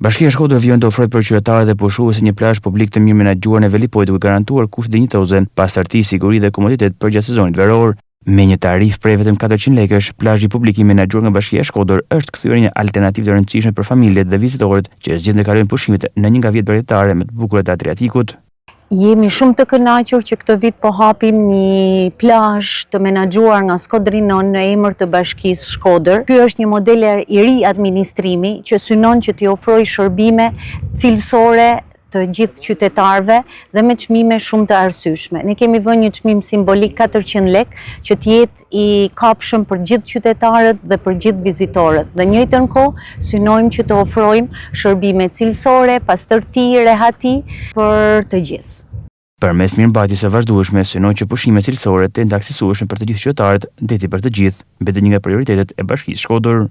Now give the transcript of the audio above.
Bashkia e Shkodër vjen të ofrojë për qytetarët dhe pushuesit një plazh publik të mirë menaxhuar në Velipoj, duke garantuar kushte dinjitoze, pastërti, siguri dhe komoditet përgjatë sezonit veror. Me një tarifë prej vetëm 400 lekësh, plazhi publik i menaxhuar nga Bashkia e Shkodër është kthyer një alternativë të rëndësishme për familjet dhe vizitorët që zgjedhin të kalojnë pushimet në një nga vjet bregdetare me të bukurat e Adriatikut. Jemi shumë të kënaqur që këtë vit po hapim një plazh të menaxhuar nga Skodrinon në emër të Bashkisë Shkodër. Ky është një model i ri administrimi që synon që t'i ofrojë shërbime cilësore të gjithë qytetarëve dhe me çmime shumë të arsyeshme. Ne kemi vënë një çmim simbolik 400 lekë që të jetë i kapshëm për gjithë qytetarët dhe për gjithë vizitorët. Dhe njëjtën kohë synojmë që të ofrojmë shërbime cilësore, pastërti, rehati për të gjithë. Përmes mirëmbajtjes së vazhdueshme, synojnë që pushimet cilësore të jenë të aksesshme për të gjithë qytetarët, ndeti për të gjithë, mbetet një nga prioritetet e Bashkisë Shkodër.